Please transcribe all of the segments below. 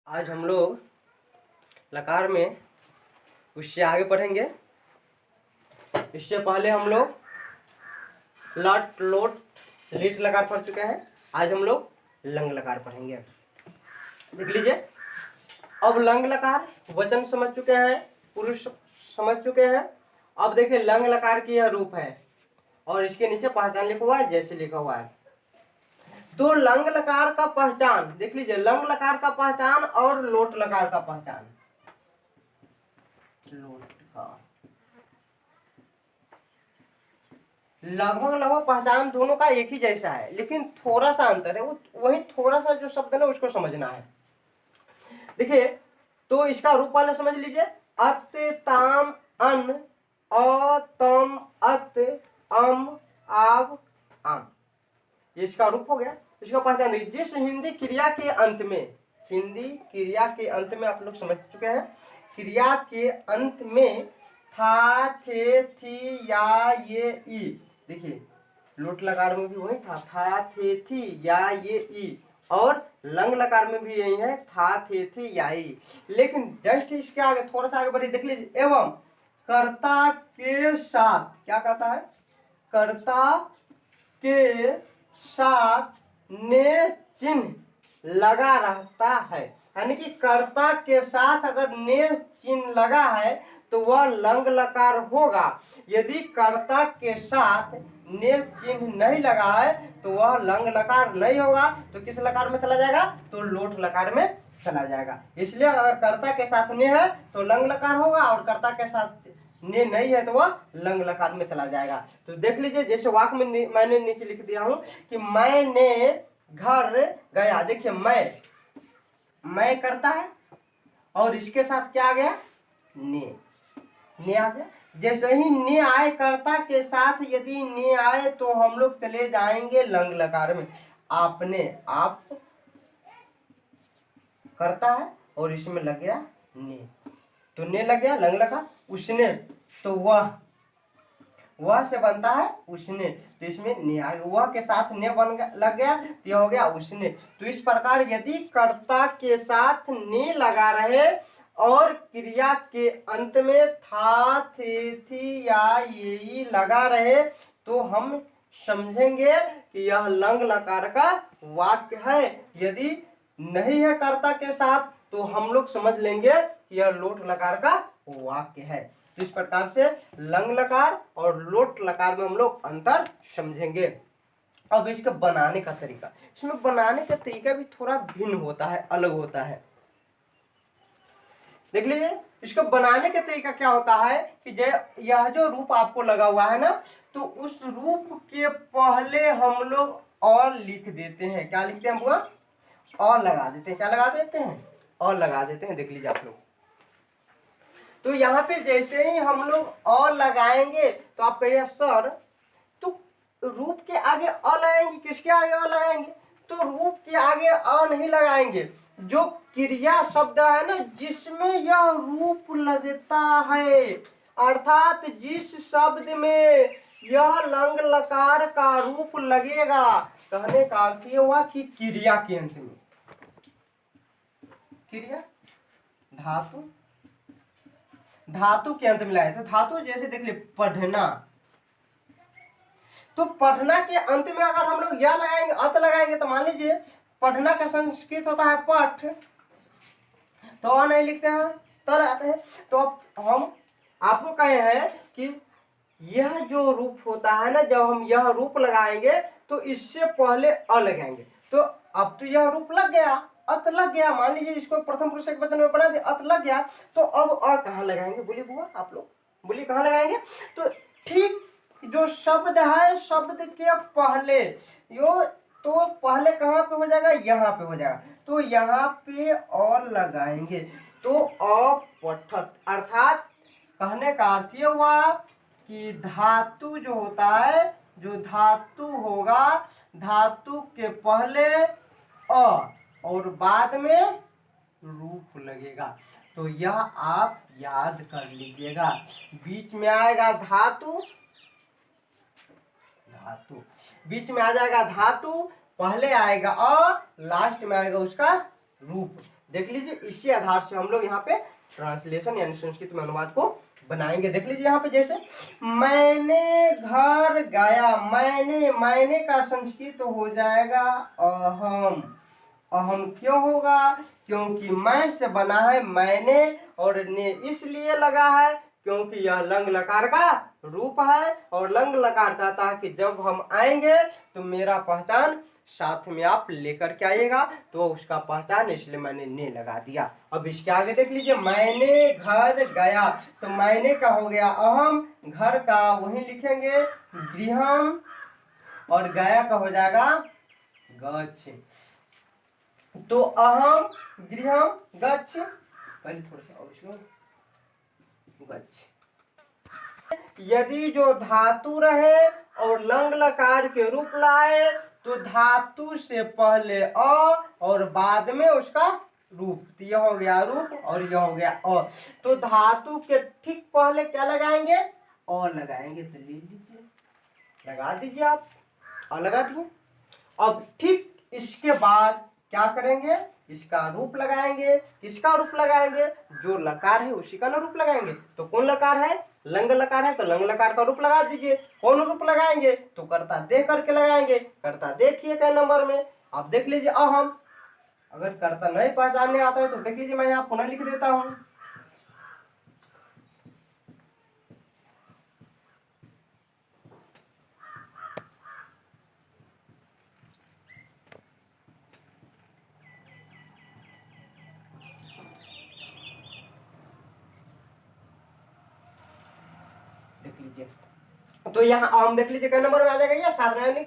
आज हम लोग लकार में उससे आगे पढ़ेंगे। इससे पहले हम लोग लट लोट लिट लकार पढ़ चुके हैं। आज हम लोग लंग लकार पढ़ेंगे। देख लीजिए, अब लंग लकार वचन समझ चुके हैं, पुरुष समझ चुके हैं। अब देखिए लंग लकार की यह रूप है और इसके नीचे पहचान लिखा हुआ है, जैसे लिखा हुआ है। तो लंग लकार का पहचान देख लीजिए, लंग लकार का पहचान और लोट लकार का पहचान। लोट का लगभग पहचान दोनों का एक ही जैसा है, लेकिन थोड़ा सा अंतर है। वो वही थोड़ा सा जो शब्द है ना उसको समझना है। देखिए, तो इसका रूप वाले समझ लीजिए, अत ताम अन अतम अत अम आव आम, ये इसका रूप हो गया। इसका पहचान देखिए, जिस हिंदी क्रिया के अंत में, हिंदी क्रिया के अंत में आप लोग समझ चुके हैं, क्रिया के अंत में था थे थी या ये ई, देखिए लोट लकार में भी वही था थे थी या ये ई, और लंग लकार में भी यही है, था थे थी या ई। लेकिन जस्ट इसके आगे थोड़ा सा आगे बढ़िए, देख लीजिए, एवं कर्ता के साथ क्या कहता है, कर्ता के साथ ने चिन्ह लगा रहता है। यानी कि कर्ता के साथ अगर ने चिन्ह लगा है तो वह लंग लकार होगा। यदि कर्ता के साथ ने चिन्ह नहीं लगा है तो वह लंग लकार नहीं होगा। तो किस लकार में चला जाएगा, तो लोट लकार में चला जाएगा। इसलिए अगर कर्ता के साथ ने है तो लंग लकार होगा, और कर्ता के साथ ने नहीं है तो वह लंग लकार में चला जाएगा। तो देख लीजिए, जैसे वाक्य में मैंने नीचे लिख दिया हूं कि मैंने घर गया। देखिए मैं करता है और इसके साथ क्या आ गया, ने आ गया। जैसे ही ने आए कर्ता के साथ, यदि ने आए तो हम लोग चले जाएंगे लंग लकार में। आपने, आप करता है और इसमें लग गया ने, तो ने लग गया लंग लकार। उसने, तो वह से बनता है उसने, तो इसमें ने आ गया, वह के साथ ने बन गया, लग गया, तो यह हो गया उसने। तो इस प्रकार यदि कर्ता के साथ ने लगा रहे और क्रिया के अंत में था थे थी या ये लगा रहे तो हम समझेंगे कि यह लंग लकार का वाक्य है। यदि नहीं है कर्ता के साथ तो हम लोग समझ लेंगे कि यह लोट लकार का वाक्य है। तो इस प्रकार से लंग लकार और लोट लकार में हम लोग अंतर समझेंगे। अब इसका बनाने का तरीका, इसमें बनाने का तरीका भी थोड़ा भिन्न होता है, अलग होता है। देख लीजिए, इसको बनाने का तरीका क्या होता है कि यह जो रूप आपको लगा हुआ है ना, तो उस रूप के पहले हम लोग और लिख देते हैं। क्या लिखते हैं बुआ, और लगा देते हैं। क्या लगा देते हैं, और लगा देते हैं। देख लीजिए आप लोग, तो यहाँ पे जैसे ही हम लोग और लगाएंगे तो आप कहिए सर, तो रूप के आगे अ लगाएंगे, किसके आगे अ लगाएंगे, तो रूप के आगे अ नहीं लगाएंगे। जो क्रिया शब्द है ना जिसमें यह रूप लगता है, अर्थात जिस शब्द में यह लंग लकार का रूप लगेगा, कहने का अर्थ ये हुआ कि क्रिया के अंत में, क्रिया धातु के अंत में लाए। तो धातु जैसे देख लिए पढ़ना, तो पढ़ना के अंत में अगर हम लोग या लगाएंगे, अत लगाएंगे, तो मान लीजिए पढ़ना का संस्कृत होता है पठ, तो अ नहीं लिखते हैं, तर आते हैं। तो हम आपको कहे हैं कि यह जो रूप होता है ना, जब हम यह रूप लगाएंगे तो इससे पहले अ लगाएंगे। तो अब तो यह रूप लग गया, अत लग गया, मान लीजिए इसको प्रथम पुरुष एक वचन में बना दिया, अत लग गया, तो अब अ कहाँ लगाएंगे, बोलिए बुआ, आप लोग बोलिए कहाँ लगाएंगे। तो ठीक जो शब्द है, शब्द के पहले यो, तो पहले कहाँ पे हो जाएगा, यहाँ पे हो जाएगा, तो यहाँ पे और लगाएंगे। तो अपठत, अर्थात कहने का अर्थ ये हुआ कि धातु जो होता है, जो धातु होगा, धातु के पहले अ और बाद में रूप लगेगा। तो यह आप याद कर लीजिएगा। बीच में आएगा धातु, बीच में आ जाएगा धातु, पहले आएगा अ, लास्ट में आएगा उसका रूप। देख लीजिए, इसी आधार से हम लोग यहाँ पे ट्रांसलेशन यानी संस्कृत में अनुवाद को बनाएंगे। देख लीजिए यहाँ पे, जैसे मैंने घर गया, मैंने का संस्कृत हो जाएगा अहम। अहम क्यों होगा? क्योंकि मैं से बना है मैंने, और ने इसलिए लगा है क्योंकि यह लंग लकार का रूप है, और लंग लकार कहता है कि जब हम आएंगे तो मेरा पहचान साथ में आप लेकर के आइएगा, तो उसका पहचान, इसलिए मैंने ने लगा दिया। अब इसके आगे देख लीजिए, मैंने घर गया, तो मैंने का हो गया अहम, घर का वही लिखेंगे गृहम, और गया का हो जाएगा गच्छ। तो अहम गृहम गच्छ, पहले थोड़ा सा और इसको गच्छ। यदि जो धातु रहे और लंग लकार के रूप लाए तो धातु से पहले अ और बाद में उसका रूप, तो यह हो गया रूप और यह हो गया अ। तो धातु के ठीक पहले क्या लगाएंगे? अ लगाएंगे। तो ले लीजिए, लगा दीजिए आप, अ लगा दिए। अब ठीक इसके बाद क्या करेंगे? इसका रूप लगाएंगे। किसका रूप लगाएंगे? जो लकार है उसी का ना रूप लगाएंगे। तो कौन लकार है? लंग लकार है, तो लंग लकार का रूप लगा दीजिए। कौन रूप लगाएंगे? तो कर्ता दे करके लगाएंगे। कर्ता देखिए क्या नंबर में, आप देख लीजिए अहम। अगर कर्ता नहीं पहचानने आता है तो देख लीजिए, मैं यहाँ पुनः लिख देता हूँ। देख लीजिए, तो यहाँ हम देख लीजिए क्या नंबर में आ जाएगा, ये साधारण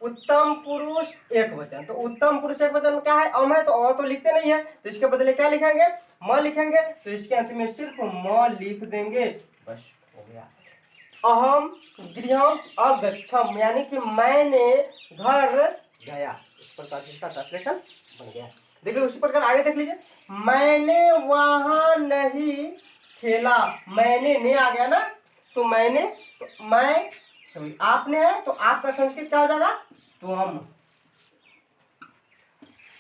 उत्तम पुरुष एक वचन। तो उत्तम पुरुष एक वचन में क्या है? अम है, तो अ तो लिखते नहीं है, तो इसके बदले क्या लिखेंगे? म लिखेंगे। तो इसके अंत में सिर्फ म लिख देंगे, बस हो गया। अहम गृहम अगच्छम, यानी कि मैंने घर गया। इस प्रकार से इसका ट्रांसलेशन बन गया। देखिए उसी प्रकार आगे देख लीजिए, मैंने वहां नहीं खेला। मैंने ने आ गया ना, तो मैंने, तो मैं सॉरी आपने है, तो आपका संस्कृत क्या हो जाएगा? तो हम।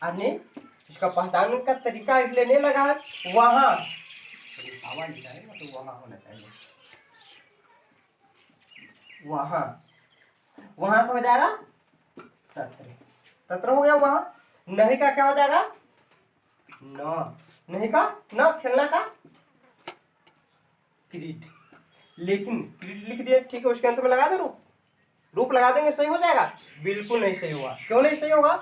आपने इसका पहचान का तरीका इसलिए नहीं लगा है। वहां हवा लिखा है ना, तो वहां होना चाहिए। वहां, वहां का हो जाएगा तत्र, तत्र हो गया वहां। नहीं का क्या हो जाएगा? न, नहीं का न, खेलना का क्रीड। लेकिन क्रीड लिख दिया, ठीक है, उसके अंत में लगा दे रूप, रूप लगा देंगे, सही हो जाएगा? बिल्कुल नहीं सही होगा। क्यों नहीं सही होगा?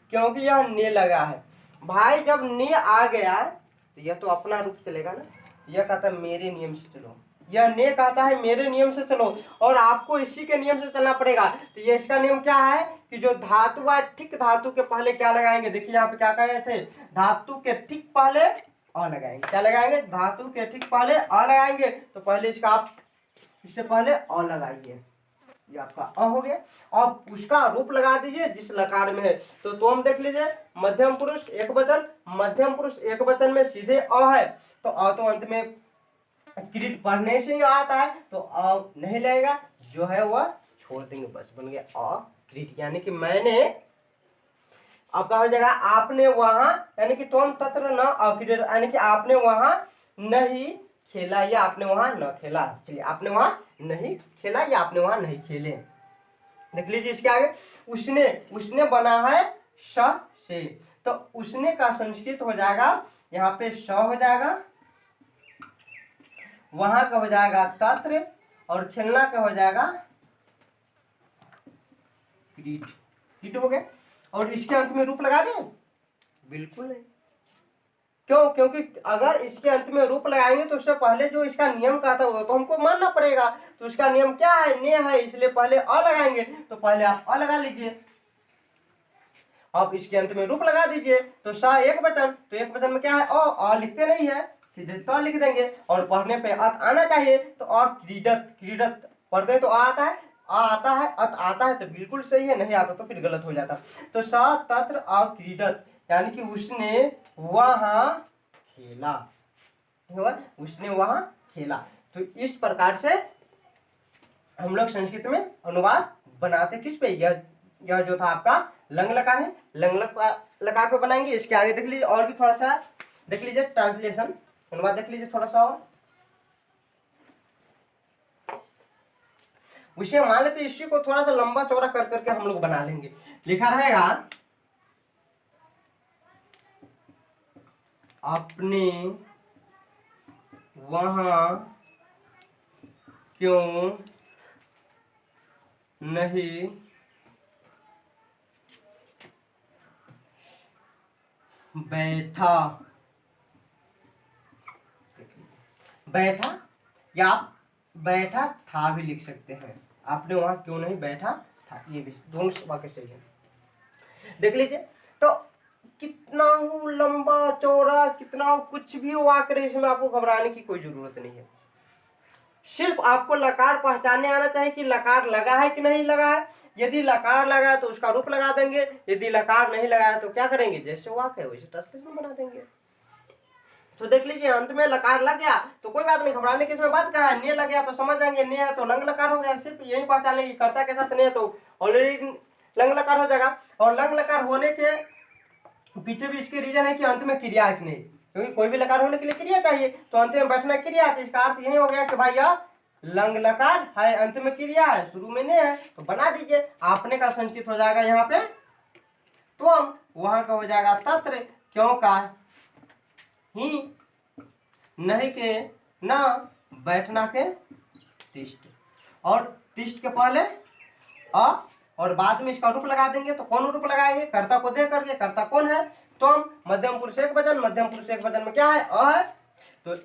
क्योंकि यह ने लगा है भाई। जब ने आ गया तो यह तो अपना रूप चलेगा ना, यह कहता है मेरे नियम से चलो, यह ने कहता है मेरे नियम से चलो, और आपको इसी के नियम से चलना पड़ेगा। तो ये इसका नियम क्या है कि जो धातु है, ठीक धातु के पहले क्या लगाएंगे? देखिए यहाँ पे क्या कह रहे थे, धातु के ठीक पहले अ लगाएंगे। क्या लगाएंगे? धातु के ठीक पहले अ लगाएंगे। तो पहले इसका आप, इससे पहले अ लगाइए, ये आपका अ हो गया। अब उसका रूप लगा दीजिए जिस लकार में है। तो हम देख लीजिए, मध्यम पुरुष एक वचन, मध्यम पुरुष एक वचन में सीधे अ है, तो अ तो अंत में क्रीट पढ़ने से ही आता है, तो अ नहीं लगेगा, जो है वह छोड़ देंगे, बस बन गया अ क्रीट। यानी कि मैंने, अब क्या हो जाएगा? आपने वहां, यानी कि तुम तत्र न अक्रीड, यानी कि आपने वहां नहीं खेला, या आपने वहां न खेला। चलिए, आपने वहां नहीं खेला या आपने वहां नहीं खेले। देख लीजिए इसके आगे, उसने, उसने बना है स से, तो उसने का संस्कृत हो जाएगा यहाँ पे स हो जाएगा, वहां का हो जाएगा तत्र, और खेलना का हो जाएगा क्रीट। क्रीट हो गया। और इसके अंत में रूप लगा दें? बिल्कुल नहीं। क्यों? क्योंकि अगर इसके अंत में रूप लगाएंगे तो उससे पहले जो इसका नियम कहता हुआ तो हमको मानना पड़ेगा। तो इसका नियम क्या है? ने है, इसलिए पहले अ लगाएंगे। तो पहले आप अ लगा लीजिए, अब इसके अंत में रूप लगा दीजिए। तो सा एक वचन, तो एक वचन में क्या है? अ लिखते नहीं है, सीधे तो लिख देंगे, और पढ़ने पे अत आना चाहिए। तो अ क्रीडत, क्रीडत पढ़ते तो आता है, आ आता है, अत आता है, तो बिल्कुल सही है। नहीं आता तो फिर गलत हो जाता। तो सा तत्र अक्रीडत, यानी कि उसने वहां खेला, उसने वहां खेला। तो इस प्रकार से हम लोग संस्कृत में अनुवाद बनाते किस पे? यह जो था आपका लंग लकार है, लंग लकार पे बनाएंगे। इसके आगे देख लीजिए और भी थोड़ा सा देख लीजिए ट्रांसलेशन, अनुवाद देख लीजिए थोड़ा सा और। विषय मान लेते इसी को थोड़ा सा लंबा चौड़ा कर करके हम लोग बना लेंगे। लिखा रहेगा अपने वहां क्यों नहीं बैठा, बैठा या आप बैठा था भी लिख सकते हैं। आपने वहां क्यों नहीं बैठा था, ये भी दोनों वाक्य सही है। देख लीजिए तो कितना हो लंबा चौड़ा, कितना हो कुछ भी वाक्य रहे, इसमें आपको घबराने की कोई जरूरत नहीं है। सिर्फ आपको लकार पहचानने आना चाहिए कि लकार लगा है कि नहीं लगा है। यदि लकार लगा है तो उसका रूप लगा देंगे, यदि लकार नहीं लगा है तो क्या करेंगे, जैसे वाक्य है वैसे ट्रांसलेशन बना देंगे। तो देख लीजिए अंत में लकार लग गया तो कोई बात नहीं, घबराने की इसमें बात कहा है। ने लग गया तो समझ जाएंगे, ने है तो लंग लकार हो गया। सिर्फ यही पहचान लेंगे कर्ता के साथ ने है तो ऑलरेडी लंग लकार हो जाएगा। और लंग लकार होने के पीछे भी इसके रीजन है कि अंत में क्रिया है कि नहीं, क्योंकि कोई भी लकार होने के लिए क्रिया चाहिए, तो अंत में बैठना क्रिया है। तो इसका अर्थ यही हो गया कि भाई यह लंग लकार है, अंत में क्रिया है, शुरू में ने है, तो बना दीजिए। आपने का संचित हो जाएगा यहाँ पे त्वम, वहां का हो जाएगा तत्र, क्यों का ही, नहीं के ना, बैठना के तिष्ठ, और तिष्ठ के पहले अ, और बाद में इसका रूप लगा देंगे। तो कौन रूप लगाएंगे, कर्ता को दे करके, कर्ता कौन है, त्वम, मध्यम पुरुष एक वचन, मध्यम पुरुष एक वचन में क्या है, अ है, तो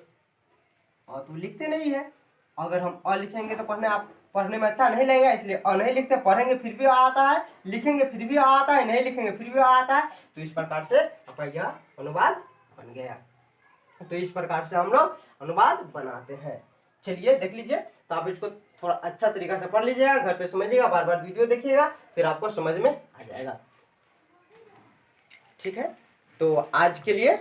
लिखते नहीं है। अगर हम अ लिखेंगे तो पढ़ने में अच्छा नहीं लगेगा, इसलिए अ नहीं लिखते। पढ़ेंगे फिर भी आता है, लिखेंगे फिर भी आता है, नहीं लिखेंगे फिर भी आता है। तो इस प्रकार से आपका यह अनुवाद बन गया। तो इस प्रकार से हम लोग अनुवाद बनाते हैं। चलिए देख लीजिए, तो आप इसको थोड़ा अच्छा तरीका से पढ़ लीजिएगा, घर पे समझिएगा, बार बार वीडियो देखिएगा, फिर आपको समझ में आ जाएगा। ठीक है, तो आज के लिए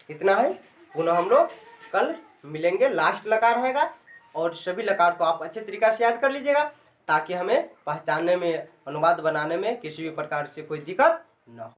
इतना है। पुनः हम लोग कल मिलेंगे। लास्ट लकार रहेगा और सभी लकार को आप अच्छे तरीका से याद कर लीजिएगा, ताकि हमें पहचानने में, अनुवाद बनाने में किसी भी प्रकार से कोई दिक्कत न हो।